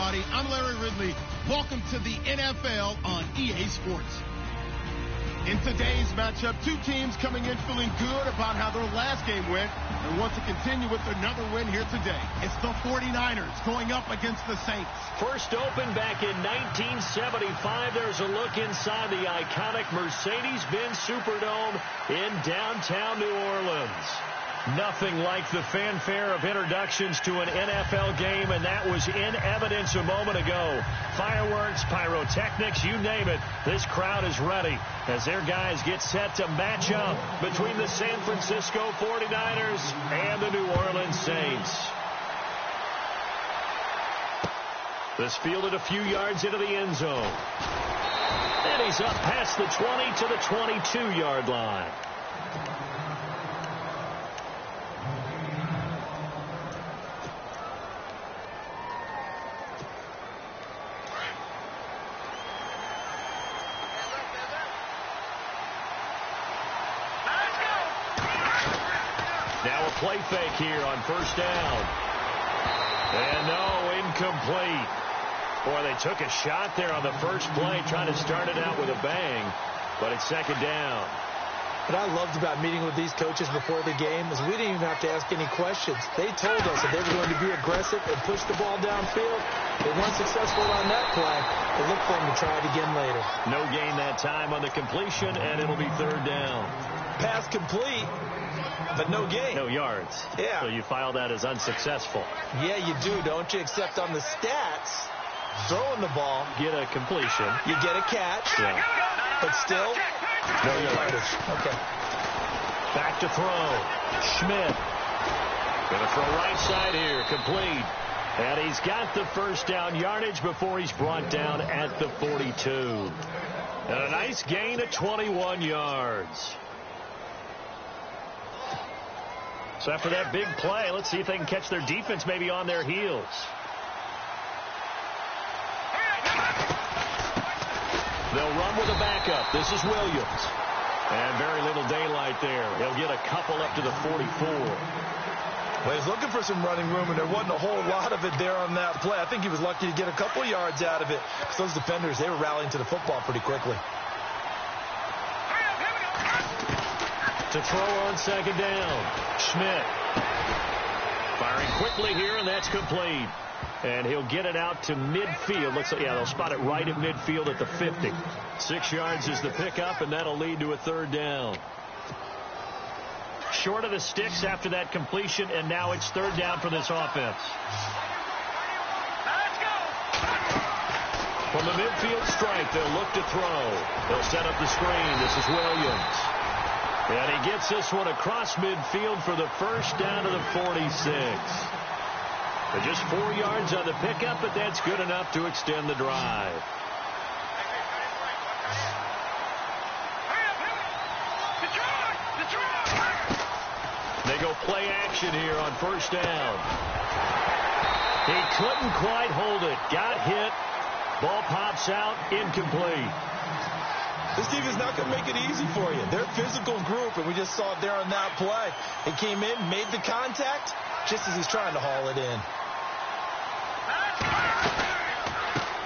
everybody. I'm Larry Ridley. Welcome to the NFL on EA Sports. In today's matchup, two teams coming in feeling good about how their last game went and want to continue with another win here today. It's the 49ers going up against the Saints. First opened back in 1975. There's a look inside the iconic Mercedes-Benz Superdome in downtown New Orleans. Nothing like the fanfare of introductions to an NFL game, and that was in evidence a moment ago. Fireworks, pyrotechnics, you name it. This crowd is ready as their guys get set to match up between the San Francisco 49ers and the New Orleans Saints. This fielded a few yards into the end zone. And he's up past the 20 to the 22-yard line. Now a play fake here on first down. And no, incomplete. Boy, they took a shot there on the first play, trying to start it out with a bang, but it's second down. What I loved about meeting with these coaches before the game is we didn't even have to ask any questions. They told us that they were going to be aggressive and push the ball downfield. They weren't successful on that play. They look for them to try it again later. No gain that time on the completion, and it'll be third down. Pass complete, but no gain. No yards. Yeah. So you file that as unsuccessful. Yeah, you do, don't you? Except on the stats, throwing the ball, get a completion. You get a catch. Yeah. But still, no yardage. Okay. Back to throw. Schmidt. Going to throw right side here. Complete. And he's got the first down yardage before he's brought down at the 42. And a nice gain of 21 yards. So after that big play, let's see if they can catch their defense maybe on their heels. They'll run with a backup. This is Williams. And very little daylight there. He'll get a couple up to the 44. Well, he's looking for some running room, and there wasn't a whole lot of it there on that play. I think he was lucky to get a couple yards out of it. Because those defenders, they were rallying to the football pretty quickly. To throw on second down. Schmidt. Firing quickly here, and that's complete. And he'll get it out to midfield. Looks like, yeah, they'll spot it right at midfield at the 50. 6 yards is the pickup, and that'll lead to a third down. Short of the sticks after that completion, and now it's third down for this offense. From the midfield strike, they'll look to throw. They'll set up the screen. This is Williams. And he gets this one across midfield for the first down to the 46. But just 4 yards on the pickup, but that's good enough to extend the drive. They go play action here on first down. He couldn't quite hold it. Got hit. Ball pops out. Incomplete. This team is not going to make it easy for you. They're a physical group, and we just saw it there on that play. He came in, made the contact, just as he's trying to haul it in.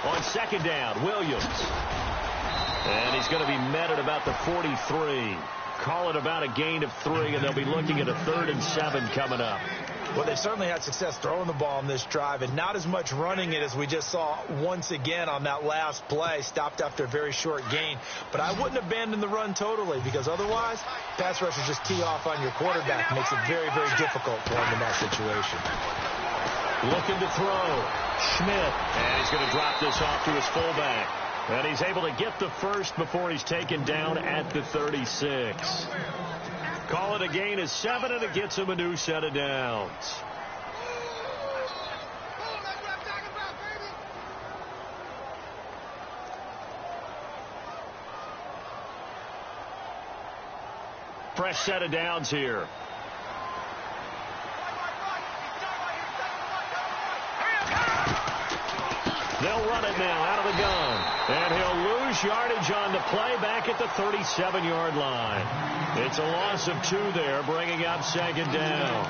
On second down, Williams. And he's going to be met at about the 43. Call it about a gain of 3, and they'll be looking at a 3rd and 7 coming up. Well, they've certainly had success throwing the ball on this drive, and not as much running it as we just saw once again on that last play, stopped after a very short gain. But I wouldn't abandon the run totally, because otherwise, pass rushers just tee off on your quarterback. Makes it very, very difficult for him in that situation. Looking to throw. Schmidt. And he's going to drop this off to his fullback. And he's able to get the first before he's taken down at the 36. Call it a gain of 7, and it gets him a new set of downs. Fresh set of downs here. They'll run it now out of the gun. And he'll lose yardage on the play back at the 37-yard line. It's a loss of 2 there, bringing up second down.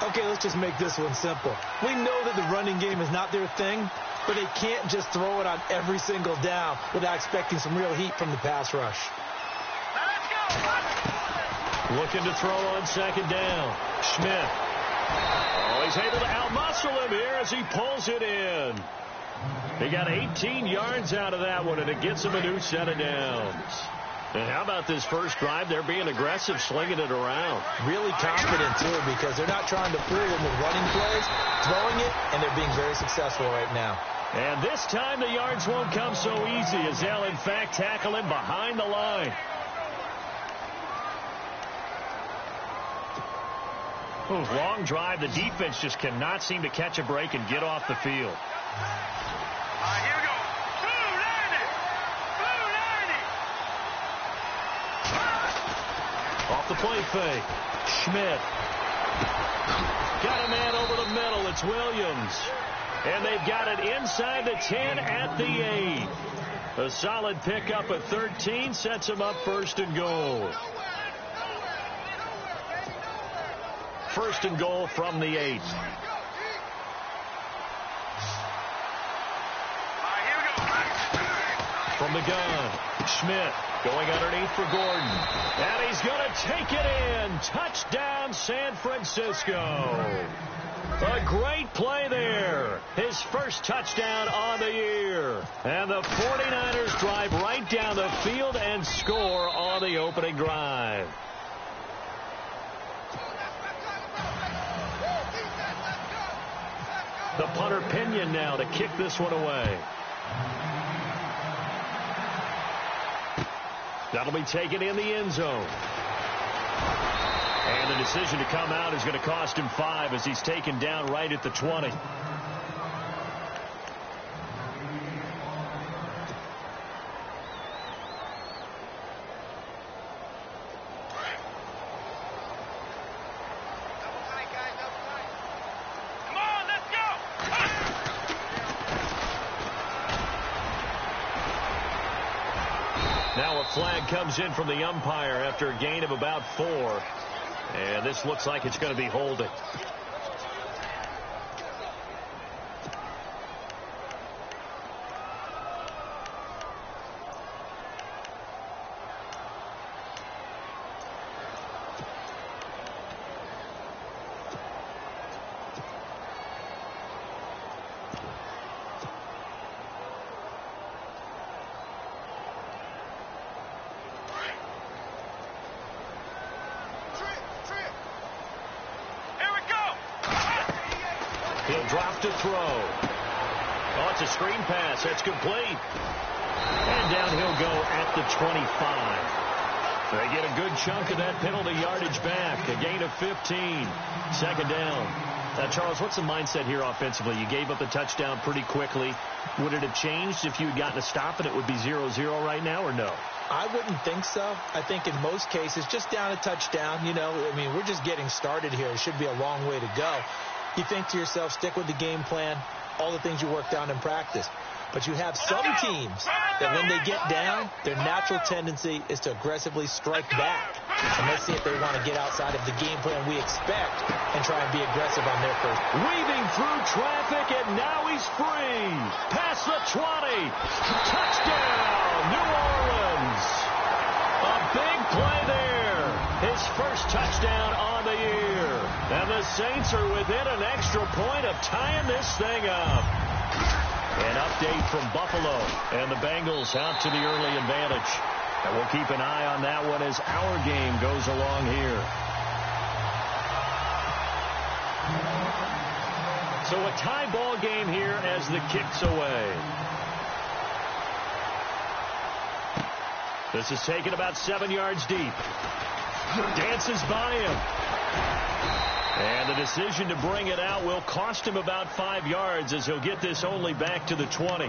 Okay, let's just make this one simple. We know that the running game is not their thing, but they can't just throw it on every single down without expecting some real heat from the pass rush. Looking to throw on second down. Schmidt. Oh, he's able to outmuscle him here as he pulls it in. He got 18 yards out of that one, and it gets him a new set of downs. And how about this first drive? They're being aggressive, slinging it around. Really confident, too, because they're not trying to fool them with running plays, throwing it, and they're being very successful right now. And this time the yards won't come so easy as they'll, in fact, tackle him behind the line. Ooh, long drive. The defense just cannot seem to catch a break and get off the field. Here we go. Blue 90. Off the play fake. Schmidt. Got a man over the middle. It's Williams. And they've got it inside the 10 at the 8. A solid pickup at 13 sets them up first and goal. First and goal from the 8. From the gun, Schmidt going underneath for Gordon. And he's going to take it in. Touchdown, San Francisco. A great play there. His first touchdown on the year. And the 49ers drive right down the field and score on the opening drive. The punter Pinion now to kick this one away. That'll be taken in the end zone. And the decision to come out is going to cost him 5 as he's taken down right at the 20. Now a flag comes in from the umpire after a gain of about 4. And this looks like it's going to be holding. He'll drop to throw. Oh, it's a screen pass. That's complete. And down he'll go at the 25. They get a good chunk of that penalty yardage back. A gain of 15. Second down. Charles, what's the mindset here offensively? You gave up the touchdown pretty quickly. Would it have changed if you had gotten a stop and it would be 0-0 right now, or no? I wouldn't think so. I think in most cases, just down a touchdown, we're just getting started here. It should be a long way to go. You think to yourself, stick with the game plan, all the things you worked on in practice. But you have some teams that when they get down, their natural tendency is to aggressively strike back. And let's see if they want to get outside of the game plan we expect and try and be aggressive on their first. Weaving through traffic, and now he's free. Past the 20. Touchdown, New Orleans. A big play there. His first touchdown on the year. And the Saints are within an extra point of tying this thing up. An update from Buffalo, and the Bengals out to the early advantage. And we'll keep an eye on that one as our game goes along here. So a tie ball game here as the kick's away. This is taken about 7 yards deep. Dances by him. And the decision to bring it out will cost him about 5 yards as he'll get this only back to the 20.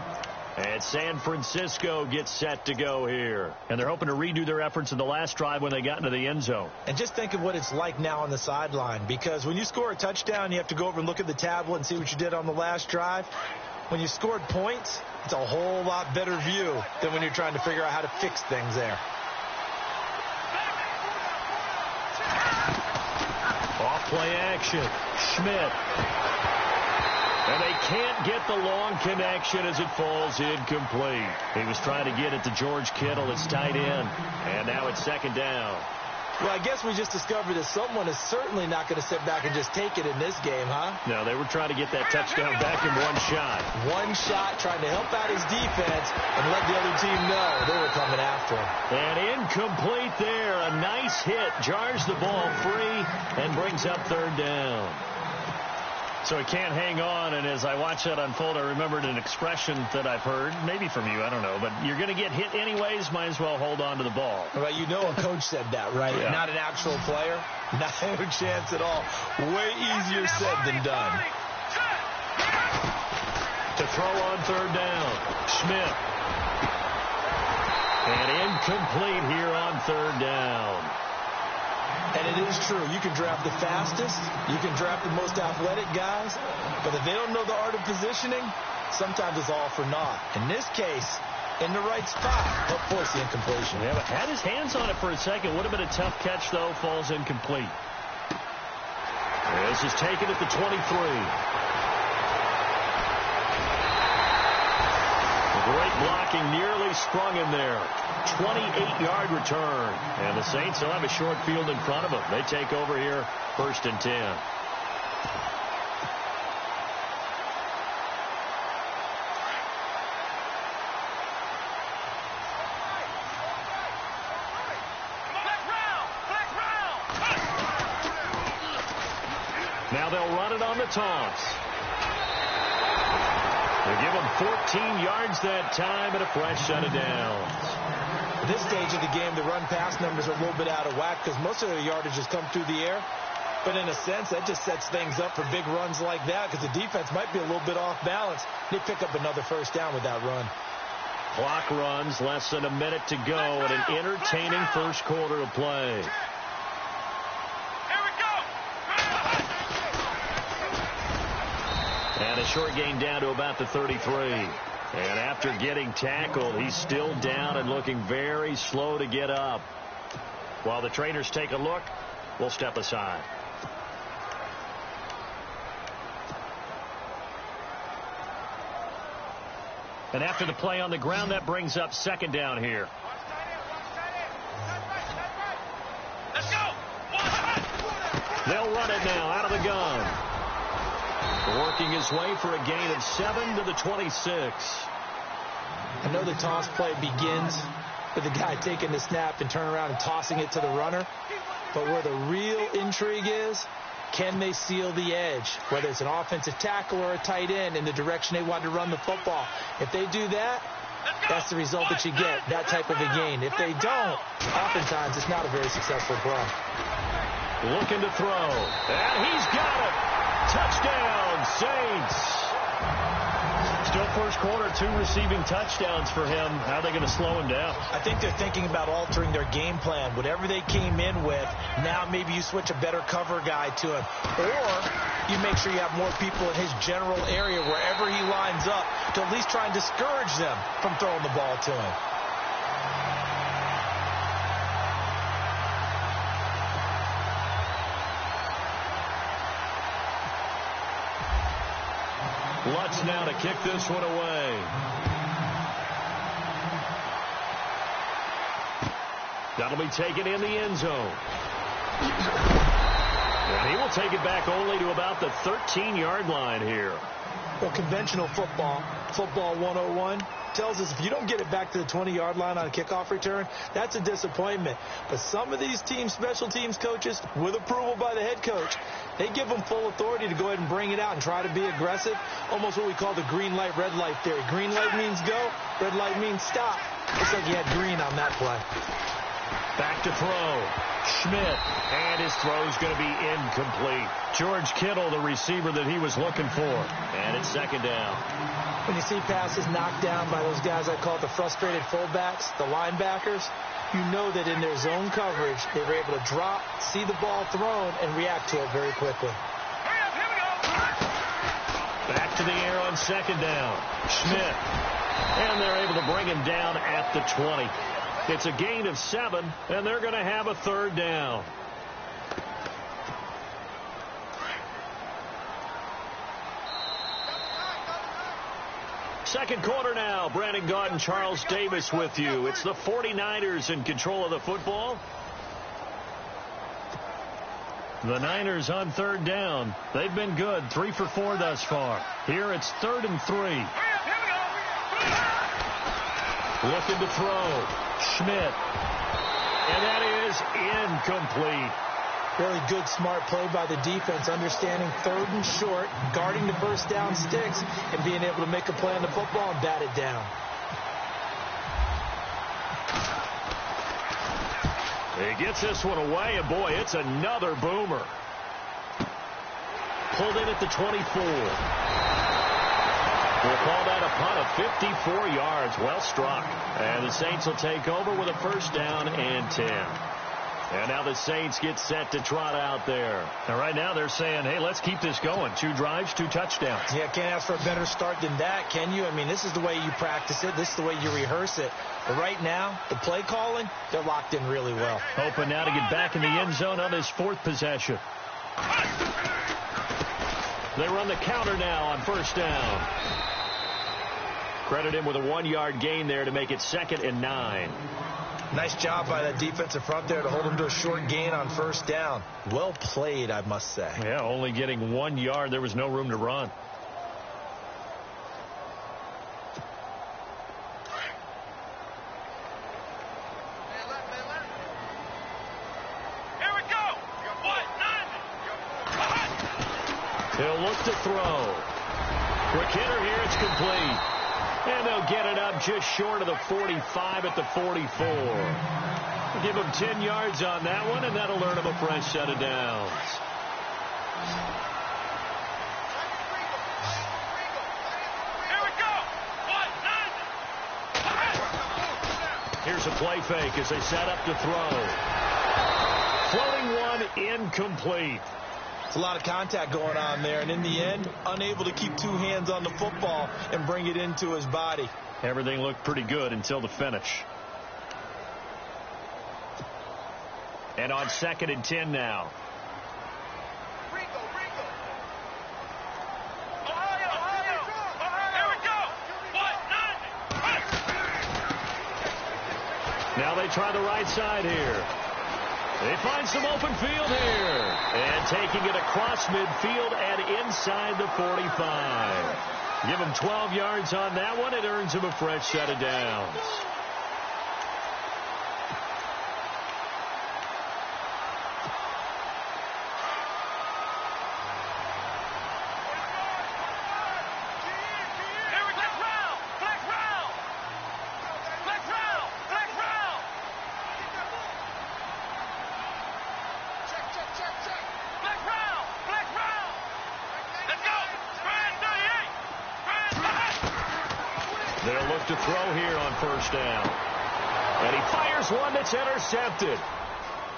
And San Francisco gets set to go here. And they're hoping to redo their efforts in the last drive when they got into the end zone. And just think of what it's like now on the sideline, because when you score a touchdown, you have to go over and look at the tablet and see what you did on the last drive. When you scored points, it's a whole lot better view than when you're trying to figure out how to fix things there. Off play action. Schmidt. And they can't get the long connection as it falls incomplete. He was trying to get it to George Kittle, his tight end. And now it's second down. Well, I guess we just discovered that someone is certainly not going to sit back and just take it in this game, huh? No, they were trying to get that touchdown back in one shot. One shot, trying to help out his defense and let the other team know they were coming after him. And incomplete there. A nice hit. Jars the ball free and brings up third down. So he can't hang on, and as I watch that unfold, I remembered an expression that I've heard, maybe from you, I don't know, but you're going to get hit anyways, might as well hold on to the ball. Well, you know a coach said that, right? Yeah. Not an actual player. Not a chance at all. Way easier said than done. To throw on third down, Schmidt. And incomplete here on third down. And it is true. You can draft the fastest. You can draft the most athletic guys. But if they don't know the art of positioning, sometimes it's all for naught. In this case, in the right spot, help force the incompletion. Yeah, but had his hands on it for a second. Would have been a tough catch, though. Falls incomplete. This is taken at the 23. Great blocking, nearly sprung him there. 28-yard return. And the Saints will have a short field in front of them. They take over here, 1st and 10. Now they'll run it on the toss. They give him 14 yards that time and a fresh set of downs. At this stage of the game, the run-pass numbers are a little bit out of whack because most of their yardage has come through the air. But in a sense, that just sets things up for big runs like that because the defense might be a little bit off balance. They pick up another first down with that run. Clock runs, less than a minute to go, and an entertaining first quarter of play. And a short gain down to about the 33. And after getting tackled, he's still down and looking very slow to get up. While the trainers take a look, we'll step aside. And after the play on the ground, that brings up second down here. Let's go. They'll run it now out of the gun. Working his way for a gain of 7 to the 26. I know the toss play begins with the guy taking the snap and turning around and tossing it to the runner. But where the real intrigue is, can they seal the edge? Whether it's an offensive tackle or a tight end in the direction they want to run the football. If they do that, that's the result that you get, that type of a gain. If they don't, oftentimes it's not a very successful play. Looking to throw. And he's got it. Touchdown, Saints. Still first quarter, 2 receiving touchdowns for him. How are they going to slow him down? I think they're thinking about altering their game plan. Whatever they came in with, now maybe you switch a better cover guy to him. Or you make sure you have more people in his general area wherever he lines up to at least try and discourage them from throwing the ball to him. Lutz now to kick this one away. That'll be taken in the end zone. And he will take it back only to about the 13-yard line here. Well, conventional football 101, tells us if you don't get it back to the 20-yard line on a kickoff return, that's a disappointment. But some of these teams, special teams coaches, with approval by the head coach, they give them full authority to go ahead and bring it out and try to be aggressive. Almost what we call the green light, red light theory. Green light means go, red light means stop. Looks like you had green on that play. Back to throw. Schmidt. And his throw's going to be incomplete. George Kittle, the receiver that he was looking for. And it's second down. When you see passes knocked down by those guys I call the frustrated fullbacks, the linebackers, you know that in their zone coverage, they were able to drop, see the ball thrown, and react to it very quickly. Back to the air on second down. Schmidt. And they're able to bring him down at the 20. It's a gain of 7, and they're going to have a third down. second quarter now. Brandon Gaunt and Charles Davis with you. It's the 49ers in control of the football. The Niners on third down. They've been good, 3 for 4 thus far. Here it's 3rd and 3. Looking to throw. Schmidt. And that is incomplete. Really good, smart play by the defense, understanding 3rd and short, guarding the first down sticks, and being able to make a play on the football and bat it down. He gets this one away, and boy, it's another boomer. Pulled in at the 24. We'll call that a punt of 54 yards. Well struck. And the Saints will take over with a first down and 10. And now the Saints get set to trot out there. And right now they're saying, hey, let's keep this going. 2 drives, 2 touchdowns. Yeah, can't ask for a better start than that, can you? I mean, this is the way you practice it. This is the way you rehearse it. But right now, the play calling, they're locked in really well. Hoping now to get back in the end zone on his 4th possession. They run the counter now on first down. Credit him with a 1-yard gain there to make it 2nd and 9. Nice job by that defensive front there to hold him to a short gain on first down. Well played, I must say. Yeah, only getting 1 yard. There was no room to run. Here we go. He'll look to throw. Quick hitter here. It's complete. And they'll get it up just short of the 45 at the 44. Give him 10 yards on that one, and that'll earn him a fresh set of downs. Here we go. Here's a play fake as they set up to throw. Floating one incomplete. It's a lot of contact going on there, and in the end, unable to keep 2 hands on the football and bring it into his body. Everything looked pretty good until the finish. And on 2nd and 10 now. Now they try the right side here. They find some open field here. And taking it across midfield and inside the 45. Give him 12 yards on that one. It earns him a fresh set of downs. They'll look to throw here on first down. And he fires one that's intercepted.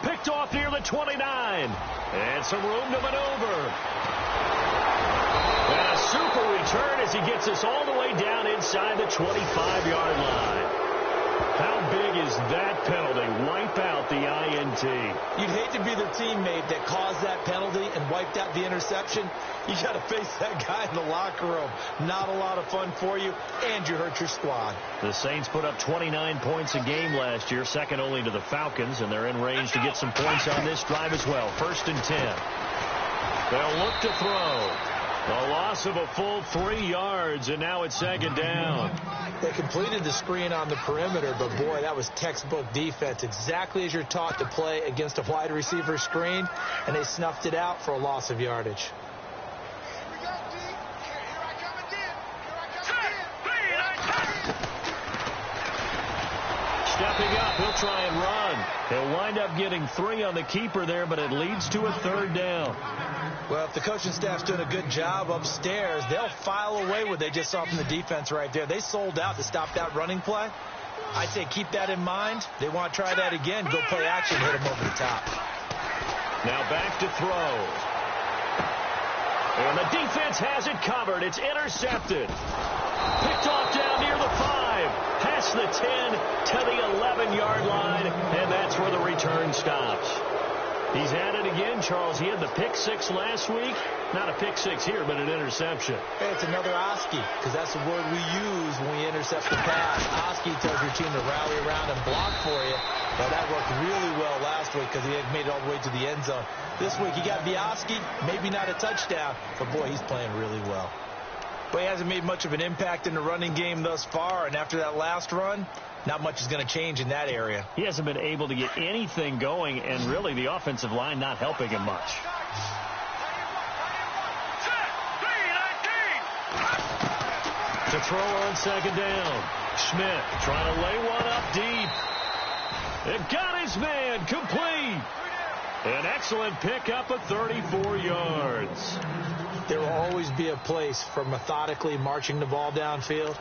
Picked off near the 29. And some room to maneuver. And a super return as he gets us all the way down inside the 25-yard line. How big is that penalty? Wipe out the INT. You'd hate to be the teammate that caused that penalty and wiped out the interception. You got to face that guy in the locker room. Not a lot of fun for you, and you hurt your squad. The Saints put up 29 points a game last year, second only to the Falcons, and they're in range to get some points on this drive as well. 1st and 10. They'll look to throw. A loss of a full 3 yards, and now it's 2nd down. They completed the screen on the perimeter, but boy, that was textbook defense. Exactly as you're taught to play against a wide receiver screen, and they snuffed it out for a loss of yardage. Stepping up, he'll try and run. He'll wind up getting 3 on the keeper there, but it leads to a 3rd down. Well, if the coaching staff's doing a good job upstairs, they'll file away what they just saw from the defense right there. They sold out to stop that running play. I'd say keep that in mind. They want to try that again. Go play action, hit them over the top. Now back to throw. And the defense has it covered. It's intercepted. Picked off down near the 5. Past the 10 to the 11-yard line. And that's where the return stops. He's at it again, Charles. He had the pick six last week. Not a pick six here, but an interception. Hey, it's another Oski, because that's the word we use when we intercept the pass. Oski tells your team to rally around and block for you. Now, that worked really well last week because he had made it all the way to the end zone. This week, he got Oski, maybe not a touchdown, but, boy, he's playing really well. But he hasn't made much of an impact in the running game thus far, and after that last run, not much is going to change in that area. He hasn't been able to get anything going, and really the offensive line not helping him much. To throw on second down. Schmidt trying to lay one up deep. They've got his man complete. An excellent pickup of 34 yards. There will always be a place for methodically marching the ball downfield.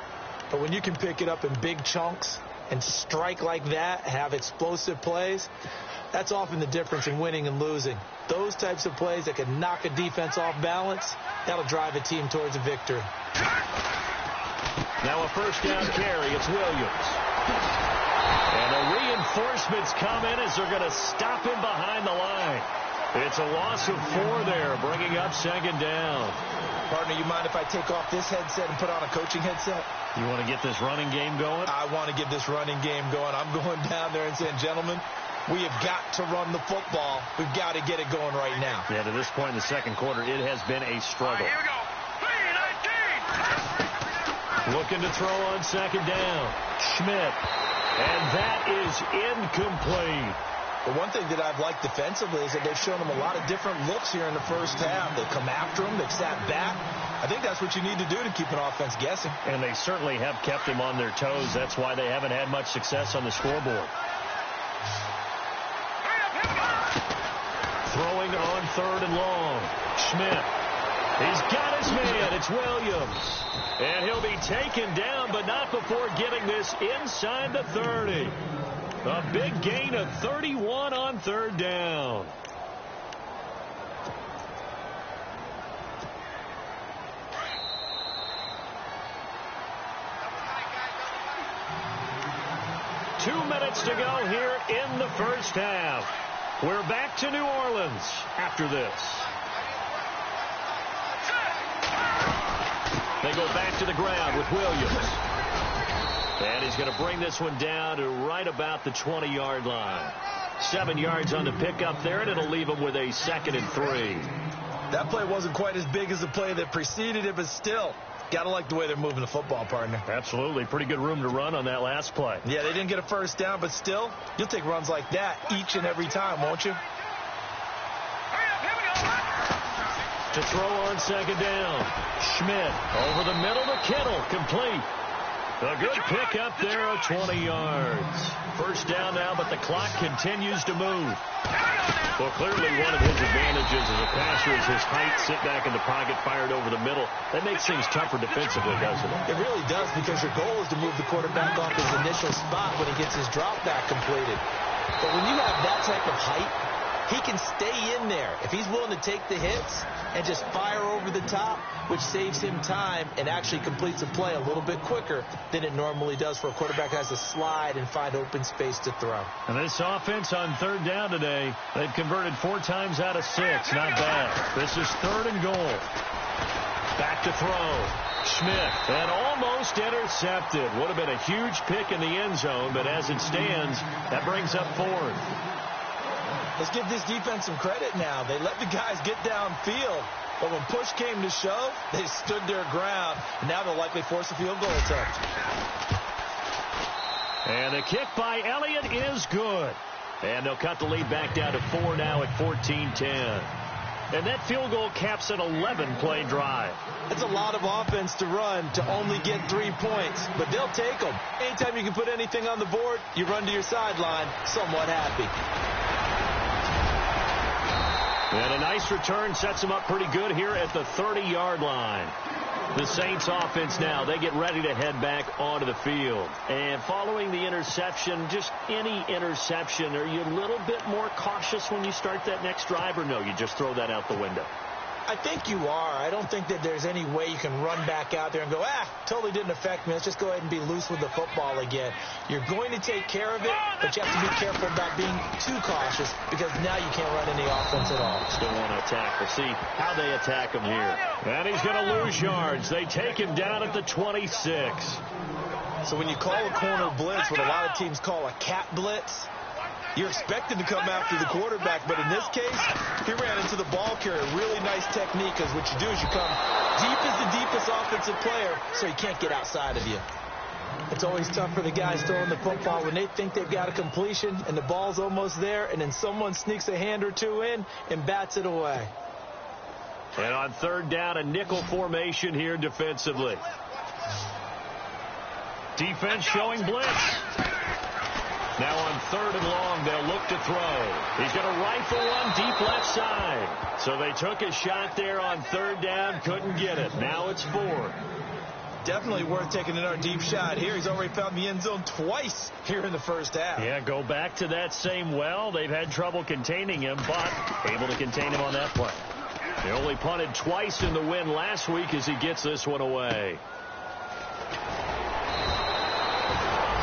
But when you can pick it up in big chunks and strike like that, have explosive plays, that's often the difference in winning and losing. Those types of plays that can knock a defense off balance, that'll drive a team towards a victory. Now a first down carry. It's Williams. And the reinforcements come in as they're going to stop him behind the line. It's a loss of 4 there, bringing up second down. Partner, you mind if I take off this headset and put on a coaching headset? You want to get this running game going? I want to get this running game going. I'm going down there and saying, gentlemen, we have got to run the football. We've got to get it going right now. Yeah, to this point in the second quarter, it has been a struggle. Here we go. 3-19. Looking to throw on second down. Schmidt. And that is incomplete. The one thing that I've liked defensively is that they've shown him a lot of different looks here in the first half. They've come after him. They've sat back. I think that's what you need to do to keep an offense guessing. And they certainly have kept him on their toes. That's why they haven't had much success on the scoreboard. Throwing on third and long. Schmidt. He's got his man. It's Williams. And he'll be taken down, but not before getting this inside the 30. A big gain of 31 on third down. Two minutes to go here in the first half. We're back to New Orleans after this. They go back to the ground with Williams. And he's going to bring this one down to right about the 20-yard line. 7 yards on the pickup there, and it'll leave him with a 2nd and 3. That play wasn't quite as big as the play that preceded it, but still, got to like the way they're moving the football, partner. Absolutely. Pretty good room to run on that last play. Yeah, they didn't get a first down, but still, you'll take runs like that each and every time, won't you? To throw on second down. Schmidt over the middle to Kittle. Complete. A good pickup there of 20 yards. First down now, but the clock continues to move. Well, clearly one of his advantages as a passer is his height, sit back in the pocket, fired over the middle. That makes things tougher defensively, doesn't it? It really does, because your goal is to move the quarterback off his initial spot when he gets his drop back completed. But when you have that type of height, he can stay in there if he's willing to take the hits and just fire over the top, which saves him time and actually completes a play a little bit quicker than it normally does for a quarterback who has to slide and find open space to throw. And this offense on third down today, they've converted 4 times out of 6. Not bad. This is 3rd and goal. Back to throw. Schmidt, and almost intercepted. Would have been a huge pick in the end zone, but as it stands, that brings up 4th. Let's give this defense some credit now. They let the guys get downfield, but when push came to shove, they stood their ground. And now they'll likely force a field goal attempt. And the kick by Elliott is good. And they'll cut the lead back down to 4 now at 14-10. And that field goal caps an 11-play drive. That's a lot of offense to run to only get 3 points, but they'll take them. Anytime you can put anything on the board, you run to your sideline somewhat happy. And a nice return sets them up pretty good here at the 30-yard line. The Saints offense now, they get ready to head back onto the field. And following the interception, just any interception, are you a little bit more cautious when you start that next drive, or no, you just throw that out the window? I think you are. I don't think that there's any way you can run back out there and go, totally didn't affect me. Let's just go ahead and be loose with the football again. You're going to take care of it, but you have to be careful about being too cautious because now you can't run any offense at all. Still want to attack. We'll see how they attack him here. And he's going to lose yards. They take him down at the 26. So when you call a corner blitz, what a lot of teams call a cat blitz, you're expected to come after the quarterback, but in this case, he ran into the ball carrier. Really nice technique, because what you do is you come deep as the deepest offensive player, so he can't get outside of you. It's always tough for the guys throwing the football when they think they've got a completion and the ball's almost there, and then someone sneaks a hand or two in and bats it away. And on third down, a nickel formation here defensively. Defense showing blitz. Now on third and long, they'll look to throw. He's going to rifle one deep left side. So they took a shot there on third down, couldn't get it. Now it's fourth. Definitely worth taking another deep shot here. He's already found the end zone twice here in the first half. Yeah, go back to that same well. They've had trouble containing him, but able to contain him on that play. They only punted twice in the win last week as he gets this one away.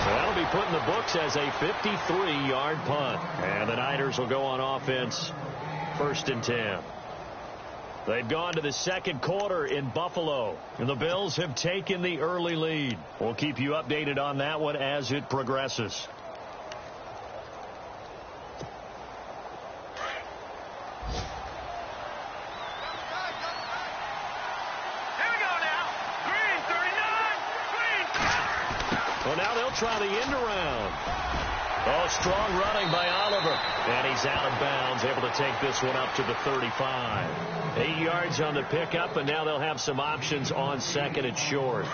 So that'll be put in the books as a 53-yard punt. And the Niners will go on offense, 1st and 10. They've gone to the second quarter in Buffalo, and the Bills have taken the early lead. We'll keep you updated on that one as it progresses. Well, now they'll try the end around. Oh, strong running by Oliver. And he's out of bounds, able to take this one up to the 35. 8 yards on the pickup, and now they'll have some options on second and short.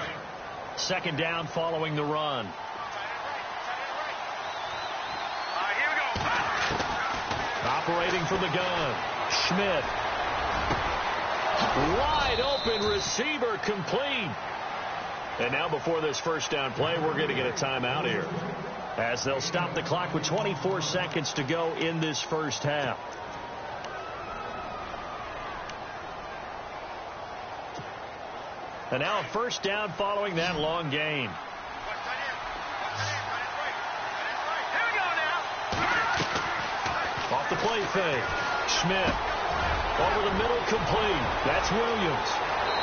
Second down following the run. Here we go. Operating from the gun. Schmidt. Wide open receiver, complete. And now before this first down play, we're going to get a timeout here, as they'll stop the clock with 24 seconds to go in this first half. And now a first down following that long gain. Off the play fake. Schmidt. Over the middle, complete. That's Williams.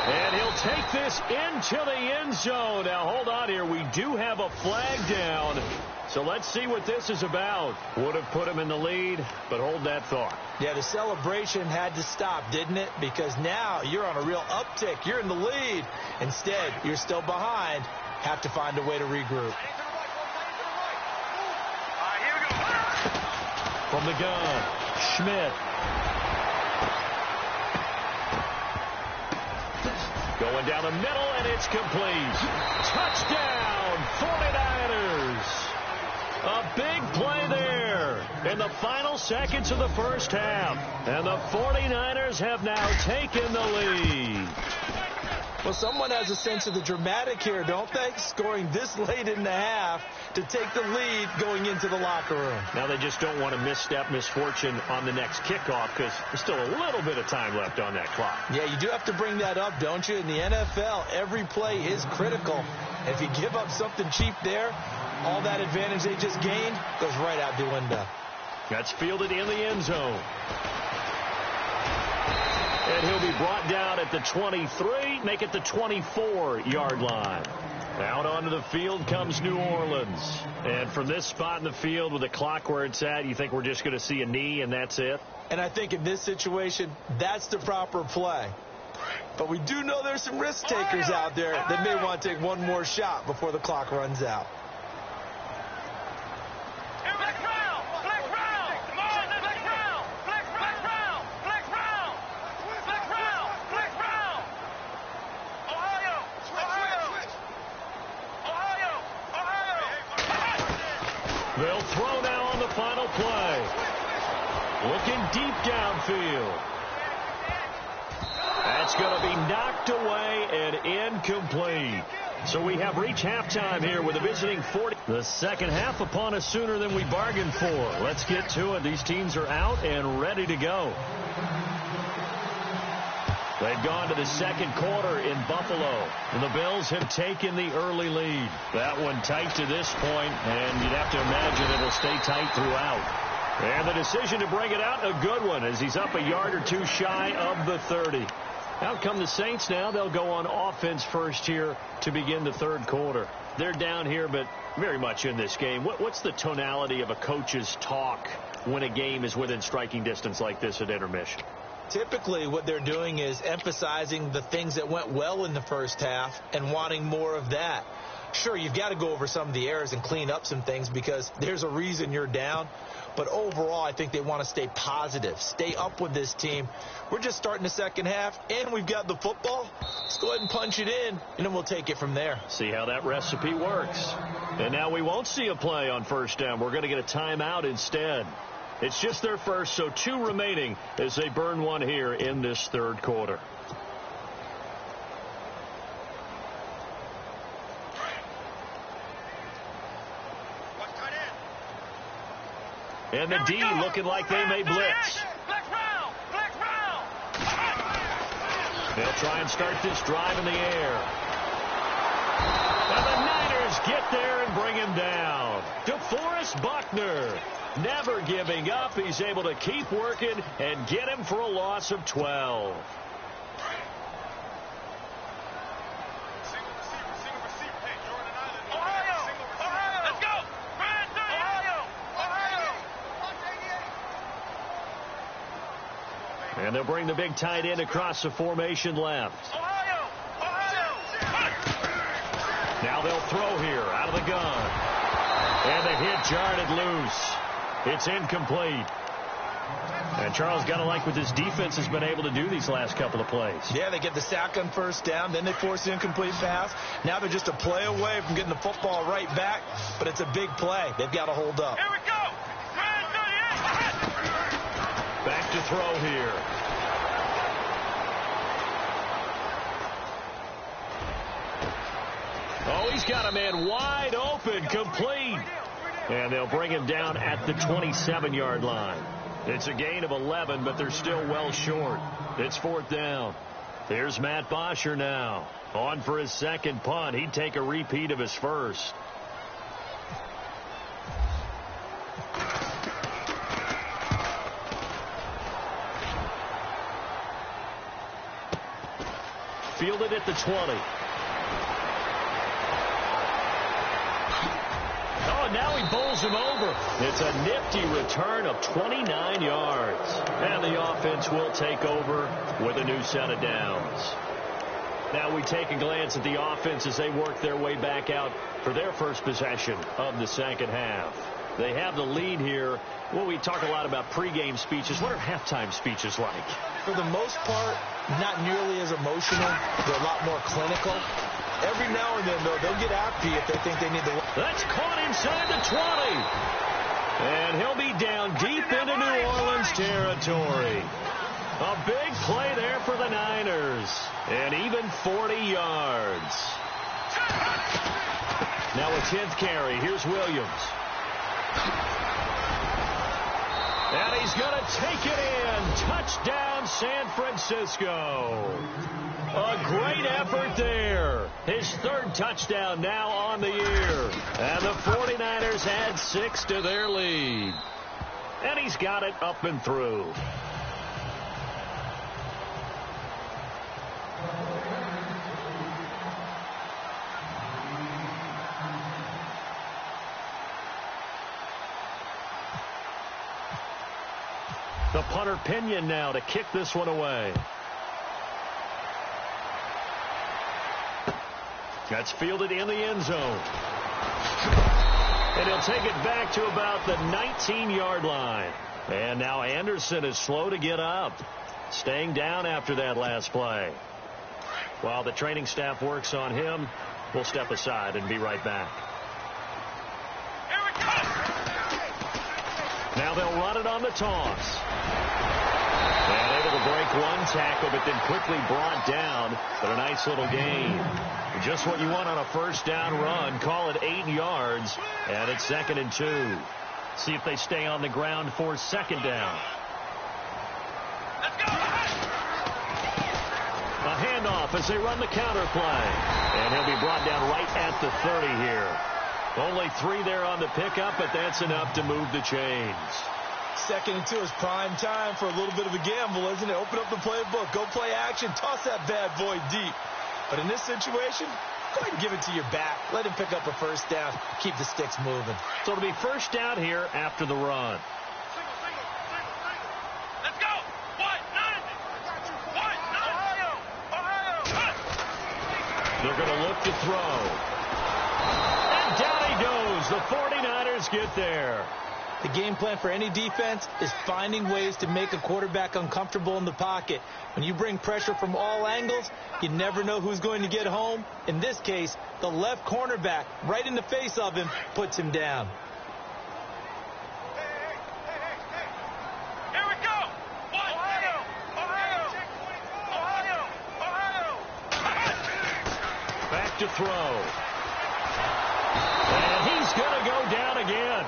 And he'll take this into the end zone. Now, hold on here. We do have a flag down. So let's see what this is about. Would have put him in the lead, but hold that thought. Yeah, the celebration had to stop, didn't it? Because now you're on a real uptick. You're in the lead. Instead, you're still behind. Have to find a way to regroup. Here we go. From the gun, Schmidt. Going down the middle, and it's complete. Touchdown, 49ers. A big play there in the final seconds of the first half. And the 49ers have now taken the lead. Well, someone has a sense of the dramatic here, don't they? Scoring this late in the half to take the lead going into the locker room. Now they just don't want to misstep misfortune on the next kickoff because there's still a little bit of time left on that clock. Yeah, you do have to bring that up, don't you? In the NFL, every play is critical. If you give up something cheap there, all that advantage they just gained goes right out the window. That's fielded in the end zone. And he'll be brought down at the 23, make it the 24-yard line. Out onto the field comes New Orleans. And from this spot in the field with the clock where it's at, you think we're just going to see a knee and that's it? And I think in this situation, that's the proper play. But we do know there's some risk takers out there that may want to take one more shot before the clock runs out. They'll throw now on the final play. Looking deep downfield. That's going to be knocked away and incomplete. So we have reached halftime here with a visiting 40. The second half upon us sooner than we bargained for. Let's get to it. These teams are out and ready to go. They've gone to the second quarter in Buffalo, and the Bills have taken the early lead. That one tight to this point, and you'd have to imagine it'll stay tight throughout. And the decision to bring it out, a good one, as he's up a yard or two shy of the 30. Out come the Saints now. They'll go on offense first here to begin the third quarter. They're down here, but very much in this game. What's the tonality of a coach's talk when a game is within striking distance like this at intermission? Typically, what they're doing is emphasizing the things that went well in the first half and wanting more of that. Sure, you've got to go over some of the errors and clean up some things because there's a reason you're down. But overall, I think they want to stay positive, stay up with this team. We're just starting the second half, and we've got the football. Let's go ahead and punch it in, and then we'll take it from there. See how that recipe works. And now we won't see a play on first down. We're going to get a timeout instead. It's just their first, so 2 remaining as they burn one here in this third quarter. And the D looking like they may blitz. They'll try and start this drive in the air. And the Niners get there and bring him down. DeForest Buckner, never giving up. He's able to keep working and get him for a loss of 12. And they'll bring the big tight end across the formation left. Now they'll throw here out of the gun. And the hit jarred loose. It's incomplete. And Charles, got to like what this defense has been able to do these last couple of plays. Yeah, they get the sack on first down, then they force the incomplete pass. Now they're just a play away from getting the football right back, but it's a big play. They've got to hold up. Here we go. Back to throw here. Oh, he's got a man wide open, complete. And they'll bring him down at the 27-yard line. It's a gain of 11, but they're still well short. It's fourth down. There's Matt Bosher now. On for his second punt. He'd take a repeat of his first. Fielded at the 20. Oh, now he bowls him over. It's a nifty return of 29 yards. And the offense will take over with a new set of downs. Now we take a glance at the offense as they work their way back out for their first possession of the second half. They have the lead here. Well, we talk a lot about pregame speeches. What are halftime speeches like? For the most part, not nearly as emotional. They're a lot more clinical. Every now and then, though, they'll get after you if they think they need the... That's caught inside the 20. And he'll be down deep into New Orleans territory. A big play there for the Niners. And even 40 yards. Now a 10th carry. Here's Williams. And he's going to take it in. Touchdown, San Francisco. A great effort there. His third touchdown now on the year. And the 49ers add 6 to their lead. And he's got it up and through. The punter Pinion now to kick this one away. That's fielded in the end zone. And he'll take it back to about the 19-yard line. And now Anderson is slow to get up. Staying down after that last play. While the training staff works on him, we'll step aside and be right back. Now they'll run it on the toss. And able to break one tackle, but then quickly brought down. But a nice little gain. Just what you want on a first down run. Call it 8 yards. And it's 2nd and 2. See if they stay on the ground for second down. handoff as they run the counter play. And he'll be brought down right at the 30 here. Only 3 there on the pickup, but that's enough to move the chains. 2nd and 2 is prime time for a little bit of a gamble, isn't it? Open up the playbook, go play action, toss that bad boy deep. But in this situation, go ahead and give it to your back. Let him pick up a first down. Keep the sticks moving. So it'll be first down here after the run. Let's go. What? None. What? None. Ohio. They're going to look to throw. And down he goes. The 49ers get there. The game plan for any defense is finding ways to make a quarterback uncomfortable in the pocket. When you bring pressure from all angles, you never know who's going to get home. In this case, the left cornerback, right in the face of him, puts him down. Here we go. What? Ohio. Back to throw. And he's going to go down again.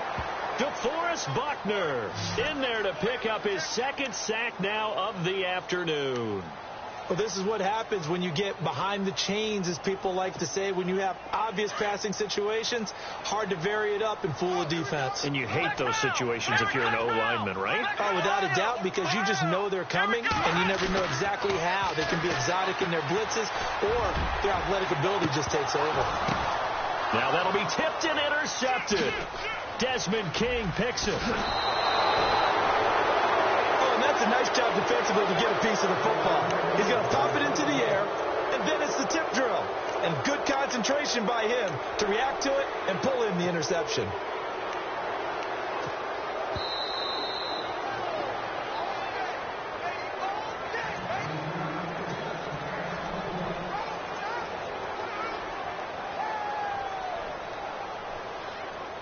DeForest Buckner in there to pick up his 2nd sack now of the afternoon. Well, this is what happens when you get behind the chains, as people like to say. When you have obvious passing situations, hard to vary it up and fool a defense. And you hate those situations if you're an O-lineman, right? Oh, without a doubt, because you just know they're coming, and you never know exactly how. They can be exotic in their blitzes, or their athletic ability just takes over. Now that'll be tipped and intercepted. Desmond King picks it. Oh, and that's a nice job defensively to get a piece of the football. He's going to pop it into the air, and then it's the tip drill. And good concentration by him to react to it and pull in the interception.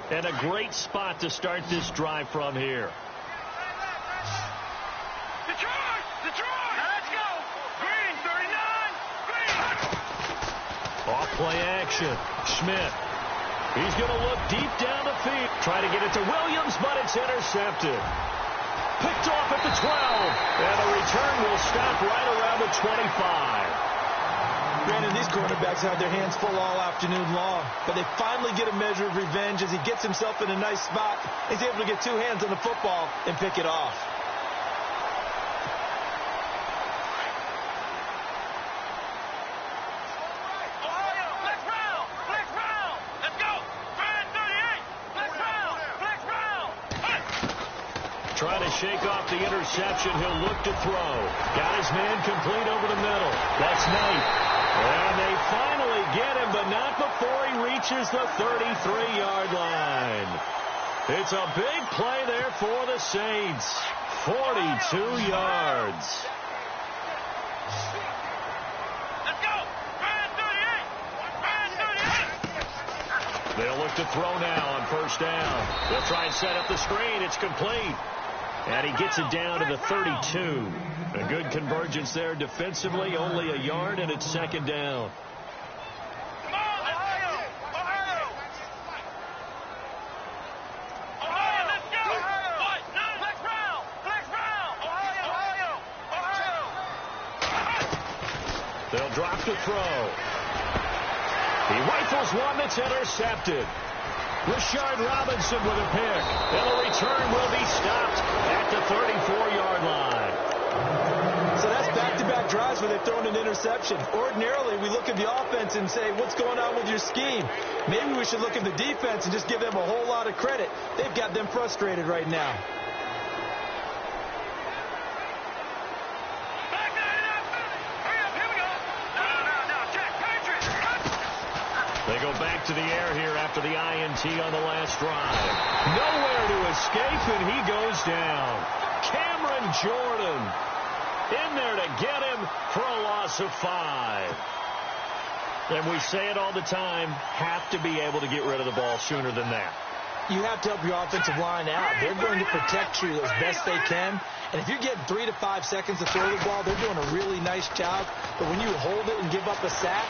And a great spot to start this drive from here. Detroit! Now let's go. Green, 39. Green. Off play action. Schmidt. He's going to look deep down the field. Try to get it to Williams, but it's intercepted. Picked off at the 12. And the return will stop right around the 25. Granted, these quarterbacks have their hands full all afternoon long, but they finally get a measure of revenge as he gets himself in a nice spot. He's able to get 2 hands on the football and pick it off. Ohio, flex round. Let's go. Brand 38. Flex round. Trying to shake off the interception. He'll look to throw. Got his man complete over the middle. That's Knight. And they finally get him, but not before he reaches the 33-yard line. It's a big play there for the Saints. 42 yards. Let's go. Brand 38. They'll look to throw now on first down. They'll try and set up the screen. It's complete. And he gets it down to the 32. A good convergence there defensively. Only a yard, and it's 2nd down. Come on, Ohio. Let's go. What? None. Flex round. Ohio. They'll drop to throw. He rifles one that's intercepted. Rashard Robinson with a pick. And the return will be stopped at the 34-yard line. So that's back-to-back drives where they've thrown an interception. Ordinarily, we look at the offense and say, what's going on with your scheme? Maybe we should look at the defense and just give them a whole lot of credit. They've got them frustrated right now. Back that up. Hurry up. Here we go. No. Check. Patriots. They go back to the air here after the INT on the last drive. Nowhere to escape, and he goes down. Cameron Jordan in there to get him for a loss of 5. And we say it all the time, have to be able to get rid of the ball sooner than that. You have to help your offensive line out. They're going to protect you as best they can. And if you're getting 3 to 5 seconds to throw the ball, they're doing a really nice job. But when you hold it and give up a sack,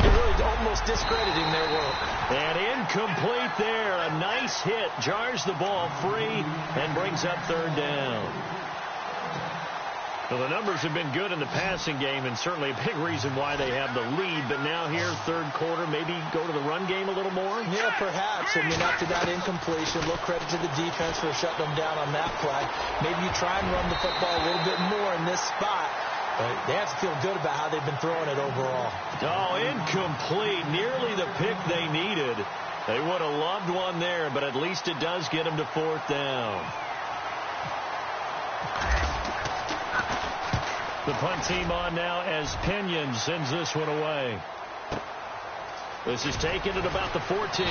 you're really almost discrediting their work. And incomplete there. A nice hit. Jars the ball free and brings up 3rd down. Well, the numbers have been good in the passing game, and certainly a big reason why they have the lead. But now here, third quarter, maybe go to the run game a little more? Yeah, perhaps. I mean, after that incompletion, little credit to the defense for shutting them down on that play. Maybe you try and run the football a little bit more in this spot. But they have to feel good about how they've been throwing it overall. Oh, incomplete. Nearly the pick they needed. They would have loved one there, but at least it does get them to fourth down. The punt team on now as Pinion sends this one away. This is taken at about the 14.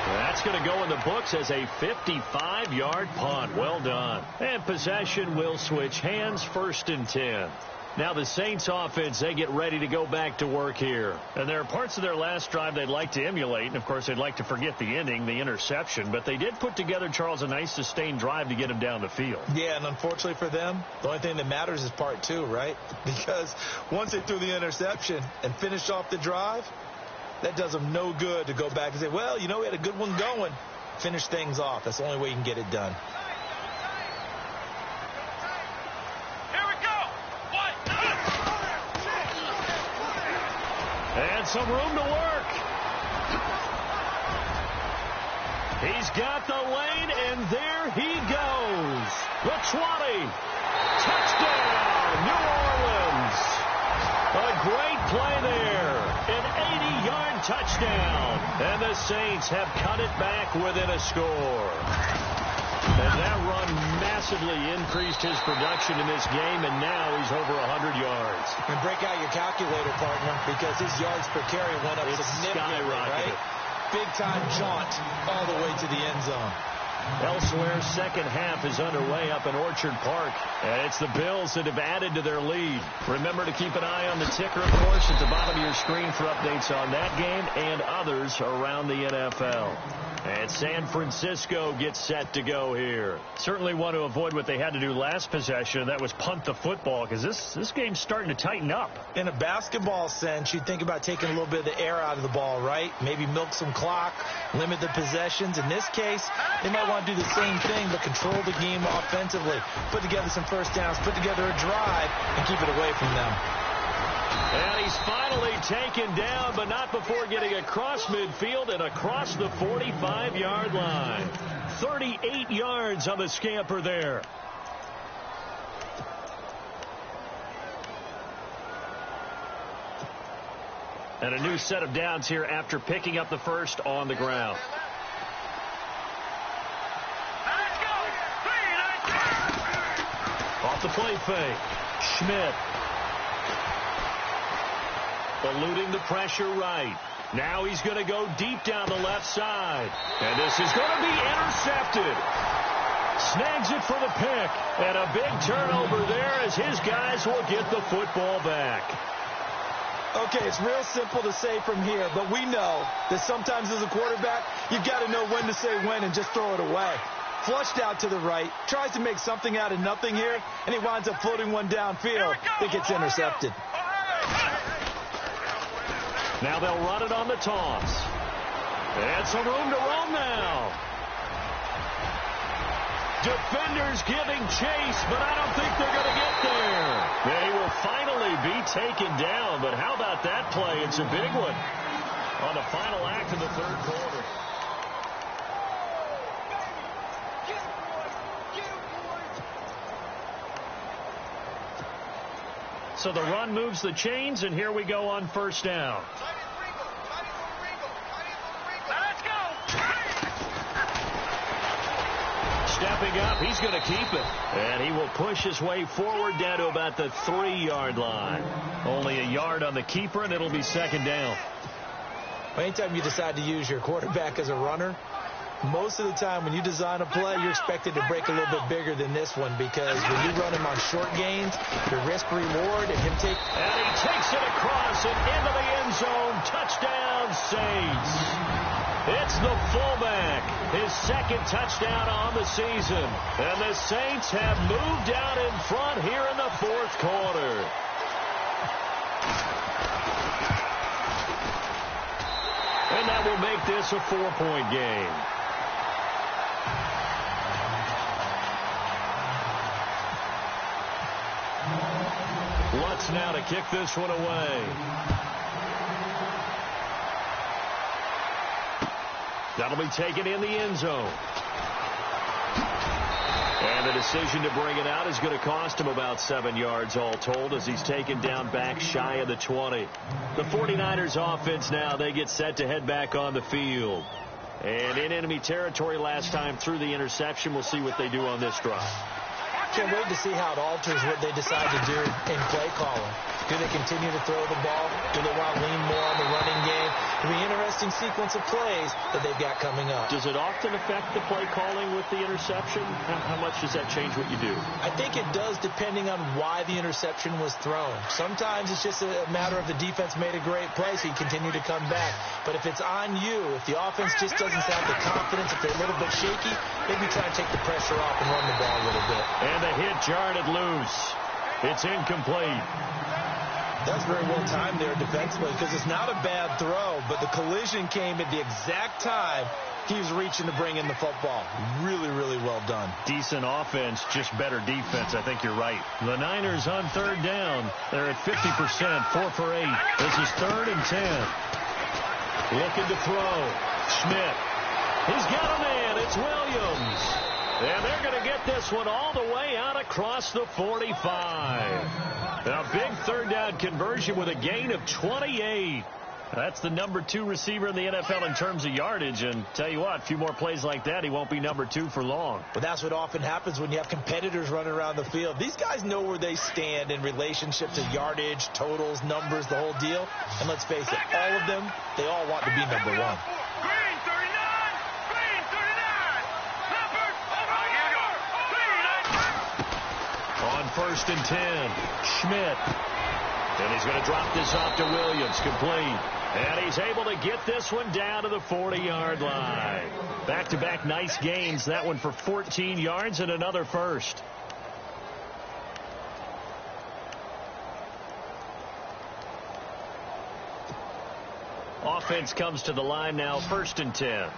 That's going to go in the books as a 55-yard punt. Well done. And possession will switch hands, 1st and 10. Now the Saints offense, they get ready to go back to work here. And there are parts of their last drive they'd like to emulate. And, of course, they'd like to forget the ending, the interception. But they did put together, Charles, a nice sustained drive to get them down the field. Yeah, and unfortunately for them, the only thing that matters is part 2, right? Because once they threw the interception and finished off the drive, that does them no good to go back and say, well, you know, we had a good one going. Finish things off. That's the only way you can get it done. And some room to work. He's got the lane, and there he goes. The 20. Touchdown, New Orleans. A great play there. An 80-yard touchdown. And the Saints have cut it back within a score. And that run massively increased his production in this game, and now he's over 100 yards. And break out your calculator, partner, because his yards per carry went up significantly, right? Big-time jaunt all the way to the end zone. Elsewhere, second half is underway up in Orchard Park. And it's the Bills that have added to their lead. Remember to keep an eye on the ticker, of course, at the bottom of your screen for updates on that game and others around the NFL. And San Francisco gets set to go here. Certainly want to avoid what they had to do last possession. That was punt the football, because this game's starting to tighten up. In a basketball sense, you think about taking a little bit of the air out of the ball, right? Maybe milk some clock, limit the possessions. In this case, they might want to do the same thing, but control the game offensively. Put together some first downs, put together a drive, and keep it away from them. And he's finally taken down, but not before getting across midfield and across the 45-yard line. 38 yards on the scamper there. And a new set of downs here after picking up the first on the ground. Off the play fake. Schmidt. Eluding the pressure right. Now he's going to go deep down the left side. And this is going to be intercepted. Snags it for the pick. And a big turnover there as his guys will get the football back. Okay, it's real simple to say from here, but we know that sometimes as a quarterback, you've got to know when to say when and just throw it away. Flushed out to the right, tries to make something out of nothing here, and he winds up floating one downfield that gets intercepted. Now they'll run it on the toss. And some room to roam now. Defenders giving chase, but I don't think they're going to get there. They will finally be taken down, but how about that play? It's a big one on the final act of the third quarter. So the run moves the chains, and here we go on first down. Stepping up, he's going to keep it. And he will push his way forward down to about the 3-yard line. Only a yard on the keeper, and it'll be second down. Anytime you decide to use your quarterback as a runner, most of the time when you design a play, you're expected to break a little bit bigger than this one, because when you run him on short gains, your risk-reward and him take... And he takes it across and into the end zone. Touchdown, Saints. It's the fullback, his second touchdown on the season. And the Saints have moved out in front here in the fourth quarter. And that will make this a 4-point game. kick this one away. That'll be taken in the end zone. And the decision to bring it out is going to cost him about 7 yards all told as he's taken down back shy of the 20. The 49ers offense now, they get set to head back on the field. And in enemy territory last time through the interception. We'll see what they do on this drive. Can't wait to see how it alters what they decide to do in play calling. Do they continue to throw the ball? Do they want to lean more on the running game? It'll be an interesting sequence of plays that they've got coming up. Does it often affect the play calling with the interception? How much does that change what you do? I think it does depending on why the interception was thrown. Sometimes it's just a matter of the defense made a great play, so you continue to come back. But if it's on you, if the offense just doesn't have the confidence, if they're a little bit shaky, maybe try and take the pressure off and run the ball a little bit. And the hit jarred it loose. It's incomplete. That's very well timed there defensively because it's not a bad throw, but the collision came at the exact time he was reaching to bring in the football. Really, really well done. Decent offense, just better defense. I think you're right. The Niners on third down. They're at 50%, 4 for 8. This is 3rd and 10. Looking to throw. Schmidt. He's got a man. It's Williams. And they're going to get this one all the way out across the 45. A big third down conversion with a gain of 28. That's the number 2 receiver in the NFL in terms of yardage. And tell you what, a few more plays like that, he won't be number 2 for long. But that's what often happens when you have competitors running around the field. These guys know where they stand in relationship to yardage, totals, numbers, the whole deal. And let's face it, all of them, they all want to be number 1. Green 39! Green 39! Leopard over On 1st and 10, Schmidt. And he's going to drop this off to Williams, complete. And he's able to get this one down to the 40-yard line. Back-to-back nice gains. That one for 14 yards and another first. Offense comes to the line now, 1st and 10.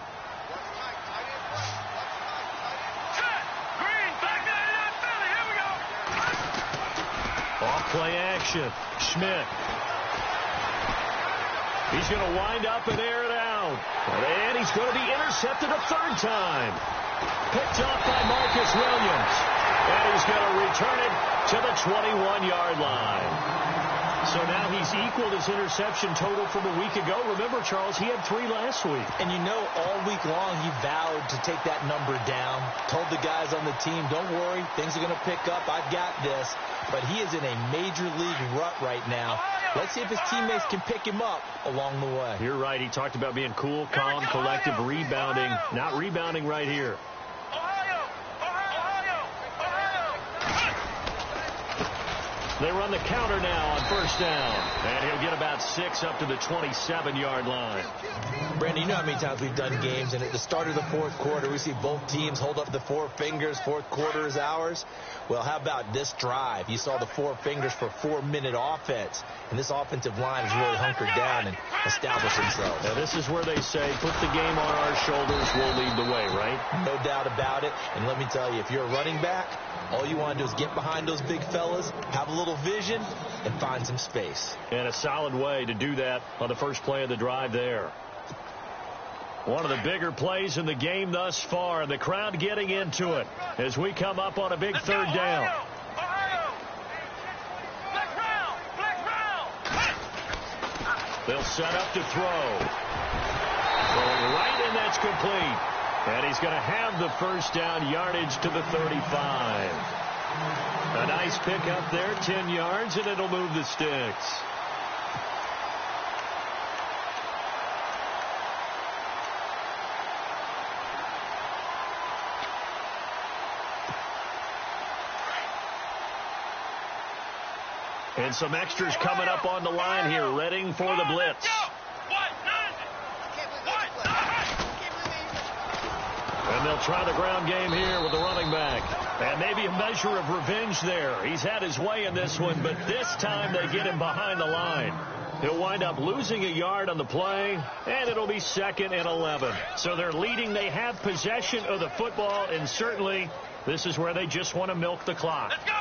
Off-play action. Schmidt. He's going to wind up and air it out. And he's going to be intercepted a 3rd time. Picked off by Marcus Williams. And he's going to return it to the 21-yard line. So now he's equaled his interception total from a week ago. Remember, Charles, he had 3 last week. And you know, all week long he vowed to take that number down. Told the guys on the team, don't worry, things are going to pick up. I've got this. But he is in a major league rut right now. Let's see if his teammates can pick him up along the way. You're right. He talked about being cool, calm, collective, rebounding. Not rebounding right here. They run the counter now on 1st down. And he'll get about 6 up to the 27-yard line. Brandon, you know how many times we've done games, and at the start of the 4th quarter, we see both teams hold up the 4 fingers, 4th quarter is ours. Well, how about this drive? You saw the 4 fingers for 4-minute offense, and this offensive line has really hunkered down and established themselves. Now, this is where they say, put the game on our shoulders, we'll lead the way, right? No doubt about it, and let me tell you, if you're a running back, all you want to do is get behind those big fellas, have a little vision, and find some space. And a solid way to do that on the first play of the drive there. One of the bigger plays in the game thus far, and the crowd getting into it as we come up on a big 3rd down. They'll set up to throw. Going right, and that's complete. And he's going to have the 1st down yardage to the 35. A nice pickup there, 10 yards, and it'll move the sticks. And some extras coming up on the line here, ready for the blitz. And they'll try the ground game here with the running back. And maybe a measure of revenge there. He's had his way in this one, but this time they get him behind the line. He'll wind up losing a yard on the play, and it'll be 2nd and 11. So they're leading. They have possession of the football, and certainly this is where they just want to milk the clock. Let's go.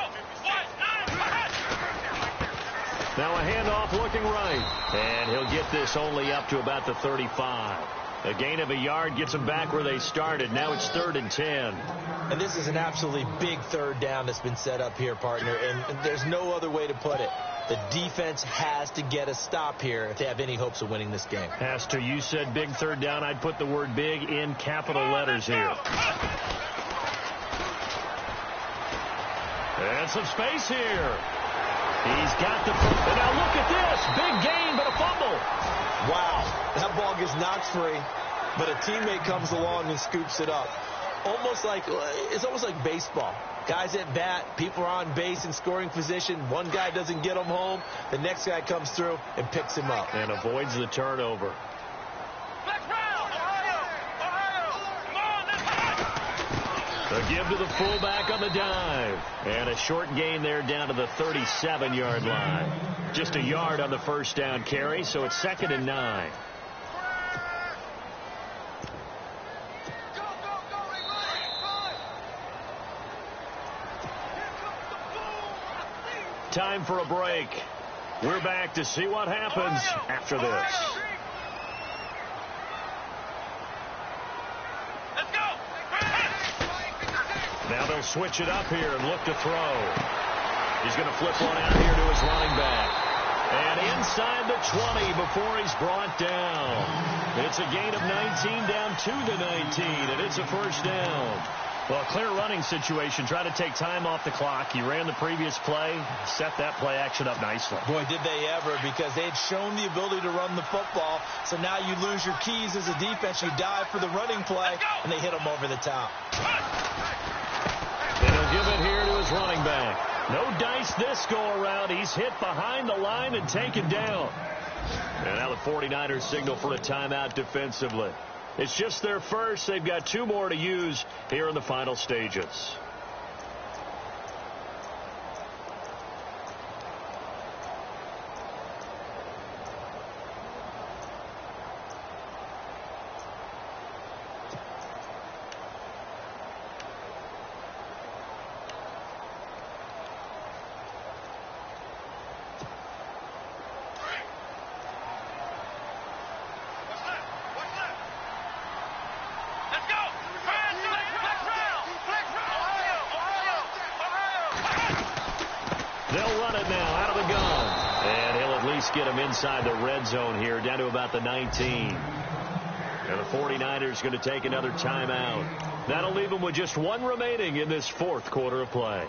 Now a handoff looking right. And he'll get this only up to about the 35. A gain of a yard gets them back where they started. Now it's 3rd and 10. And this is an absolutely big third down that's been set up here, partner. And there's no other way to put it. The defense has to get a stop here if they have any hopes of winning this game. Has to. You said big third down. I'd put the word big in capital letters here. And some space here. He's got the... And now look at this. Big gain, but a fumble. Wow. That ball gets knocked free, but a teammate comes along and scoops it up. It's almost like baseball. Guys at bat, people are on base in scoring position. One guy doesn't get him home. The next guy comes through and picks him up. And avoids the turnover. A give to the fullback on the dive. And a short gain there down to the 37-yard line. Just a yard on the first down carry, so it's 2nd and 9. Time for a break. We're back to see what happens after this. Now they'll switch it up here and look to throw. He's going to flip one out here to his running back. And inside the 20 before he's brought down. It's a gain of 19 down to the 19, and it's a first down. Well, a clear running situation. Try to take time off the clock. He ran the previous play, set that play action up nicely. Boy, did they ever, because they had shown the ability to run the football. So now you lose your keys as a defense. You dive for the running play, and they hit him over the top. And he'll give it here to his running back. No dice this go-around. He's hit behind the line and taken down. And now the 49ers signal for a timeout defensively. It's just their first. They've got 2 more to use here in the final stages. They'll run it now out of the gun. And he'll at least get him inside the red zone here, down to about the 19. And the 49ers going to take another timeout. That'll leave them with just 1 remaining in this 4th quarter of play.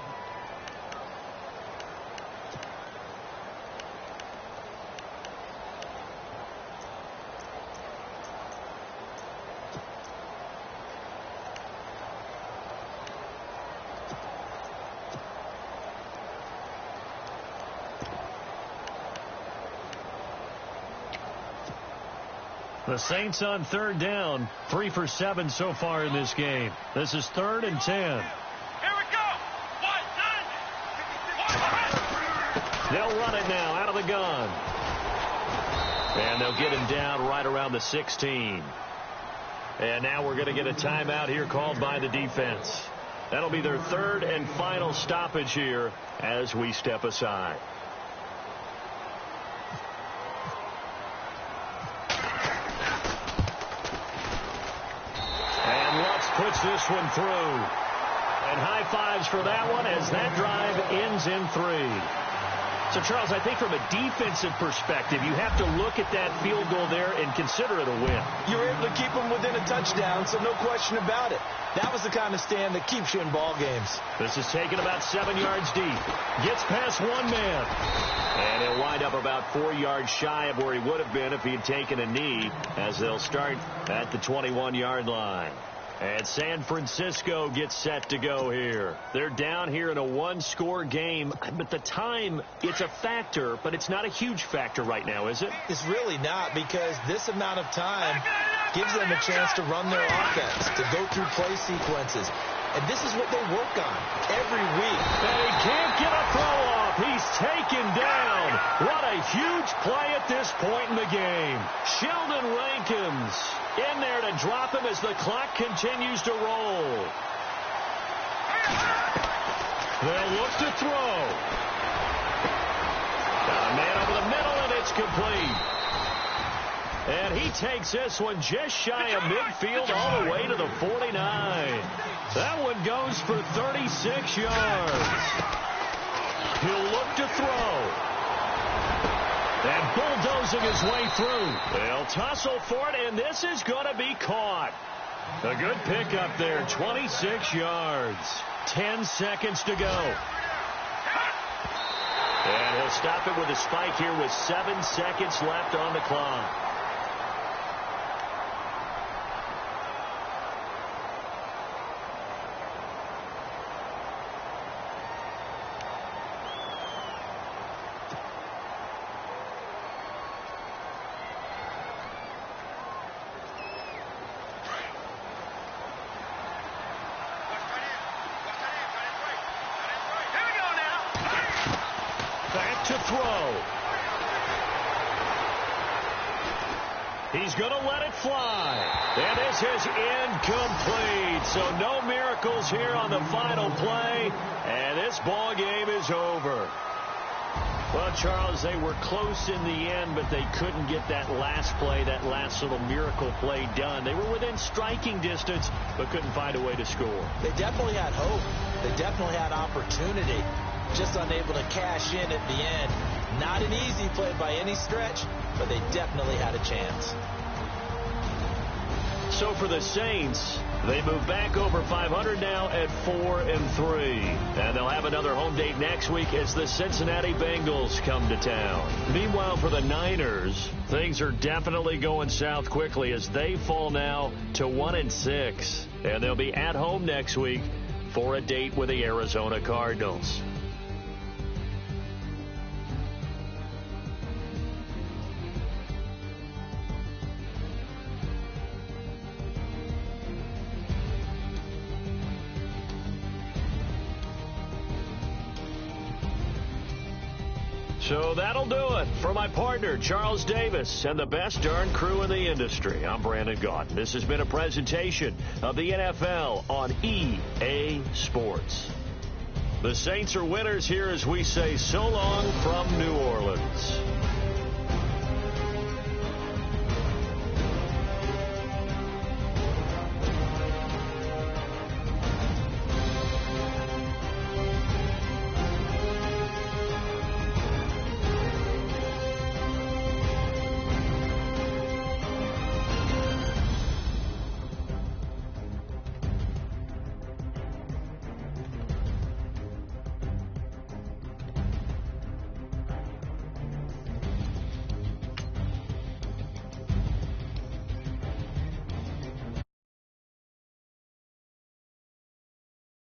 The Saints on 3rd down, 3 for 7 so far in this game. This is 3rd and 10. Here we go. They'll run it now out of the gun. And they'll get him down right around the 16. And now we're going to get a timeout here called by the defense. That'll be their 3rd and final stoppage here as we step aside. Puts this one through. And high fives for that one as that drive ends in 3. So, Charles, I think from a defensive perspective, you have to look at that field goal there and consider it a win. You were able to keep them within a touchdown, so no question about it. That was the kind of stand that keeps you in ball games. This is taken about 7 yards deep. Gets past 1 man. And he'll wind up about 4 yards shy of where he would have been if he had taken a knee, as they'll start at the 21-yard line. And San Francisco gets set to go here. They're down here in a 1-score game. But the time, it's a factor, but it's not a huge factor right now, is it? It's really not, because this amount of time gives them a chance to run their offense, to go through play sequences. And this is what they work on every week. And he can't get a throw off. He's taken down. What a huge play at this point in the game. Sheldon Rankins in there to drop him as the clock continues to roll. They'll look to throw. Man over the middle, and it's complete. And he takes this one just shy of midfield all the way to the 49. That one goes for 36 yards. He'll look to throw. And bulldozing his way through. They'll tussle for it, and this is going to be caught. A good pickup there, 26 yards. 10 seconds to go. And he'll stop it with a spike here with 7 seconds left on the clock. Back to throw. He's going to let it fly. And this is incomplete. So no miracles here on the final play. And this ball game is over. Well, Charles, they were close in the end, but they couldn't get that last play, that last little miracle play done. They were within striking distance, but couldn't find a way to score. They definitely had hope. They definitely had opportunity. Just unable to cash in at the end. Not an easy play by any stretch, but they definitely had a chance. So for the Saints, they move back over 500 now at 4-3. And they'll have another home date next week as the Cincinnati Bengals come to town. Meanwhile, for the Niners, things are definitely going south quickly as they fall now to 1-6. And they'll be at home next week for a date with the Arizona Cardinals. So that'll do it for my partner, Charles Davis, and the best darn crew in the industry. I'm Brandon Gaudin. This has been a presentation of the NFL on EA Sports. The Saints are winners here as we say so long from New Orleans.